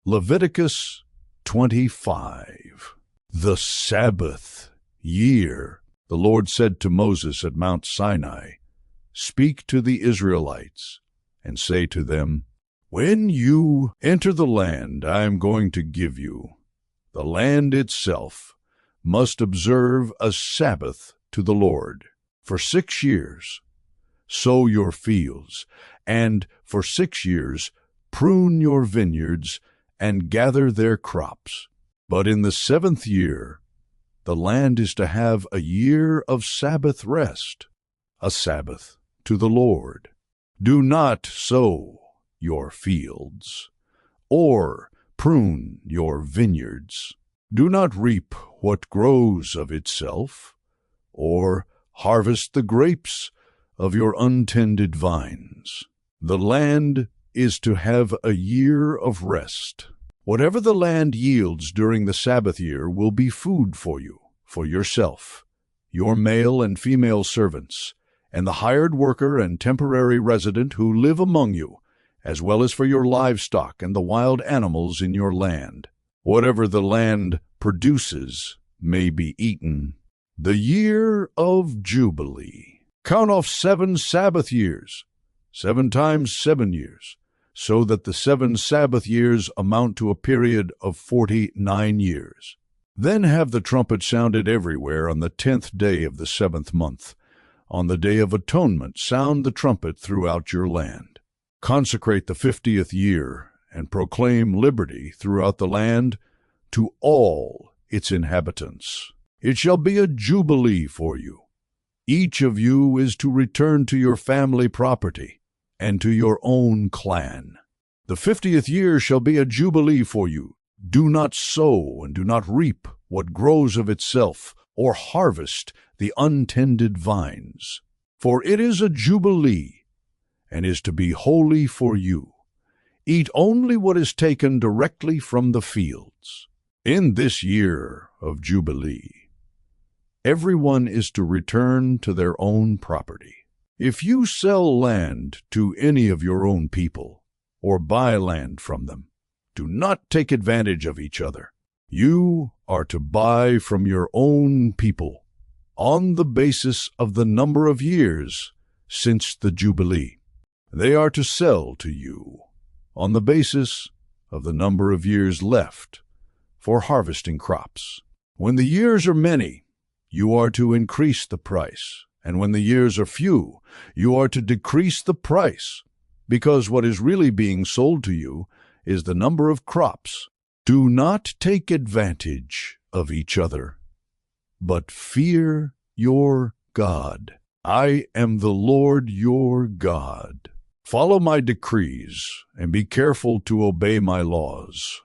Leviticus 25. The Sabbath year. The Lord said to Moses at Mount Sinai, "Speak to the Israelites, and say to them, when you enter the land I am going to give you, the land itself must observe a Sabbath to the Lord. For 6 years sow your fields, and for 6 years prune your vineyards and gather their crops. But in the 7th year the land is to have a year of Sabbath rest, a Sabbath to the Lord. Do not sow your fields, or prune your vineyards. Do not reap what grows of itself, or harvest the grapes of your untended vines. The land is to have a year of rest. Whatever the land yields during the Sabbath year will be food for you, for yourself, your male and female servants, and the hired worker and temporary resident who live among you, as well as for your livestock and the wild animals in your land. Whatever the land produces may be eaten. The Year of Jubilee. Count off 7 Sabbath years, 7 times 7 years, so that the 7 Sabbath years amount to a period of 49 years. Then have the trumpet sounded everywhere on the 10th day of the 7th month. On the Day of Atonement, sound the trumpet throughout your land. Consecrate the 50th year and proclaim liberty throughout the land to all its inhabitants. It shall be a jubilee for you. Each of you is to return to your family property and to your own clan. The 50th year shall be a jubilee for you. Do not sow and do not reap what grows of itself, or harvest the untended vines. For it is a jubilee, and is to be holy for you. Eat only what is taken directly from the fields. In this year of Jubilee, everyone is to return to their own property. If you sell land to any of your own people, or buy land from them, do not take advantage of each other. You are to buy from your own people on the basis of the number of years since the Jubilee. They are to sell to you on the basis of the number of years left for harvesting crops. When the years are many, you are to increase the price, and when the years are few, you are to decrease the price, because what is really being sold to you is the number of crops. Do not take advantage of each other, but fear your God. I am the Lord your God. Follow my decrees and be careful to obey my laws,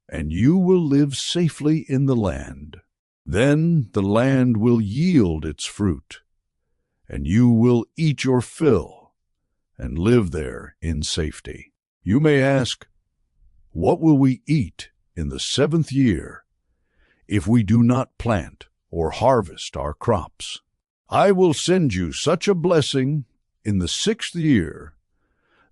and you will live safely in the land. Then the land will yield its fruit, and you will eat your fill and live there in safety. You may ask, what will we eat in the 7th year if we do not plant or harvest our crops? I will send you such a blessing in the 6th year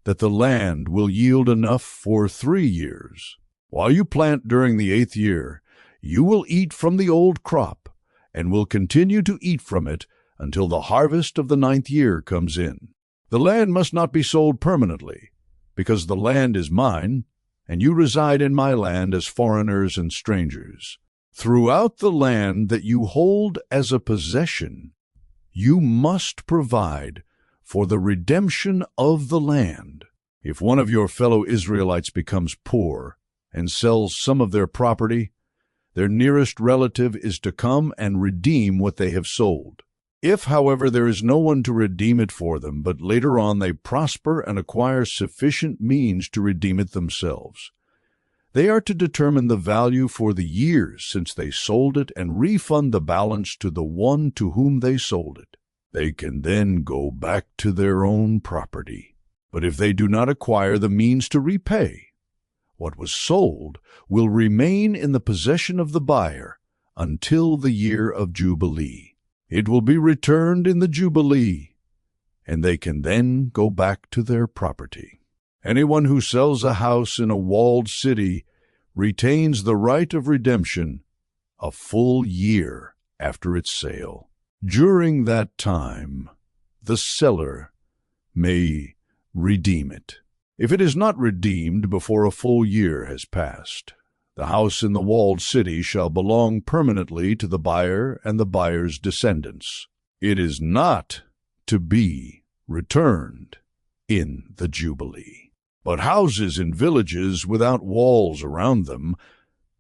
that the land will yield enough for 3 years. While you plant during the 8th year, you will eat from the old crop, and will continue to eat from it until the harvest of the 9th year comes in. The land must not be sold permanently, because the land is mine, and you reside in my land as foreigners and strangers. Throughout the land that you hold as a possession, you must provide for the redemption of the land. If one of your fellow Israelites becomes poor and sells some of their property, their nearest relative is to come and redeem what they have sold. If, however, there is no one to redeem it for them, but later on they prosper and acquire sufficient means to redeem it themselves, they are to determine the value for the years since they sold it and refund the balance to the one to whom they sold it. They can then go back to their own property. But if they do not acquire the means to repay, what was sold will remain in the possession of the buyer until the Year of Jubilee. It will be returned in the Jubilee, and they can then go back to their property. Anyone who sells a house in a walled city retains the right of redemption a full year after its sale. During that time, the seller may redeem it. If it is not redeemed before a full year has passed, the house in the walled city shall belong permanently to the buyer and the buyer's descendants. It is not to be returned in the Jubilee. But houses in villages without walls around them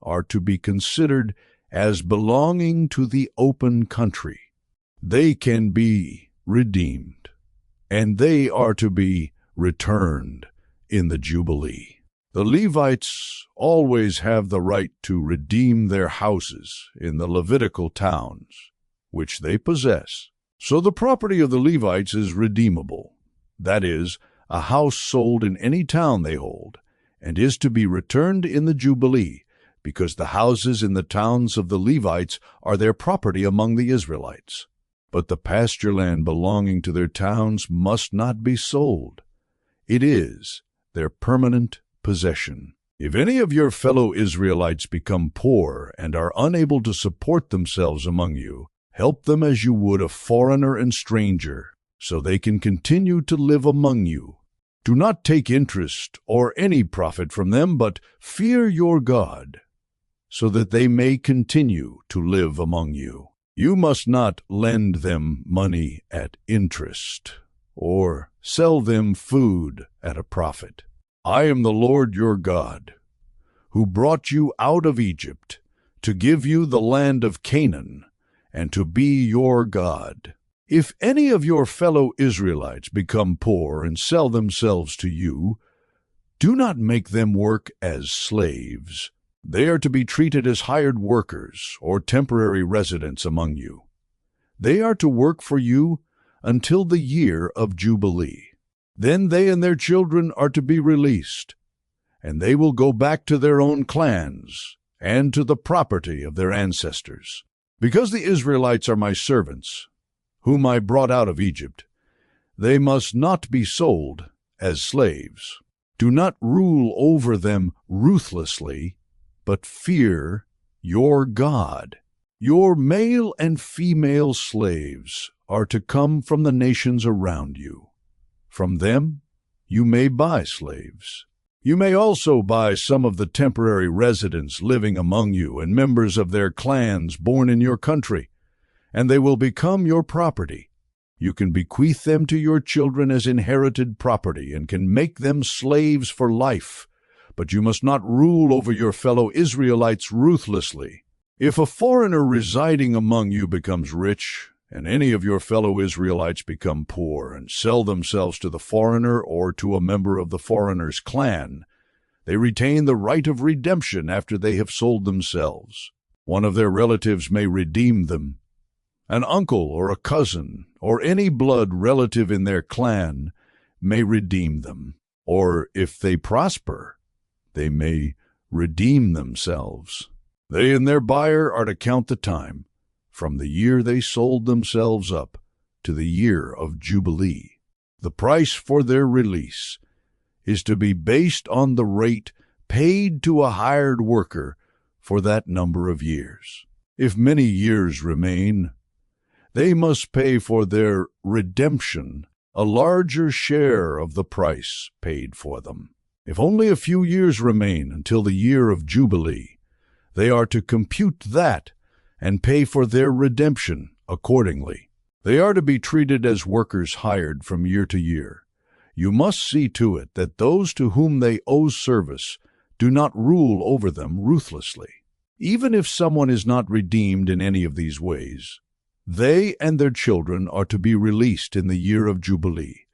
are to be considered as belonging to the open country. They can be redeemed, and they are to be returned in the Jubilee. The Levites always have the right to redeem their houses in the Levitical towns, which they possess. So the property of the Levites is redeemable, that is, a house sold in any town they hold, and is to be returned in the Jubilee, because the houses in the towns of the Levites are their property among the Israelites. But the pasture land belonging to their towns must not be sold. It is their permanent possession. If any of your fellow Israelites become poor and are unable to support themselves among you, help them as you would a foreigner and stranger, so they can continue to live among you. Do not take interest or any profit from them, but fear your God, so that they may continue to live among you. You must not lend them money at interest, or sell them food at a profit. I am the Lord your God, who brought you out of Egypt to give you the land of Canaan, and to be your God. If any of your fellow Israelites become poor and sell themselves to you, do not make them work as slaves. They are to be treated as hired workers or temporary residents among you. They are to work for you until the year of Jubilee. Then they and their children are to be released, and they will go back to their own clans and to the property of their ancestors. Because the Israelites are my servants, whom I brought out of Egypt, they must not be sold as slaves. Do not rule over them ruthlessly, but fear your God. Your male and female slaves are to come from the nations around you. From them you may buy slaves. You may also buy some of the temporary residents living among you and members of their clans born in your country, and they will become your property. You can bequeath them to your children as inherited property and can make them slaves for life, but you must not rule over your fellow Israelites ruthlessly. If a foreigner residing among you becomes rich, and any of your fellow Israelites become poor and sell themselves to the foreigner or to a member of the foreigner's clan, they retain the right of redemption after they have sold themselves. One of their relatives may redeem them. An uncle or a cousin or any blood relative in their clan may redeem them. Or if they prosper, they may redeem themselves. They and their buyer are to count the time from the year they sold themselves up to the year of Jubilee. The price for their release is to be based on the rate paid to a hired worker for that number of years. If many years remain, they must pay for their redemption a larger share of the price paid for them. If only a few years remain until the year of Jubilee, they are to compute that and pay for their redemption accordingly. They are to be treated as workers hired from year to year. You must see to it that those to whom they owe service do not rule over them ruthlessly. Even if someone is not redeemed in any of these ways, they and their children are to be released in the year of Jubilee,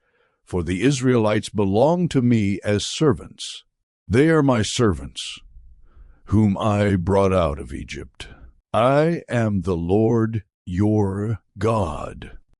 for the Israelites belong to me as servants. They are my servants, whom I brought out of Egypt. I am the Lord your God.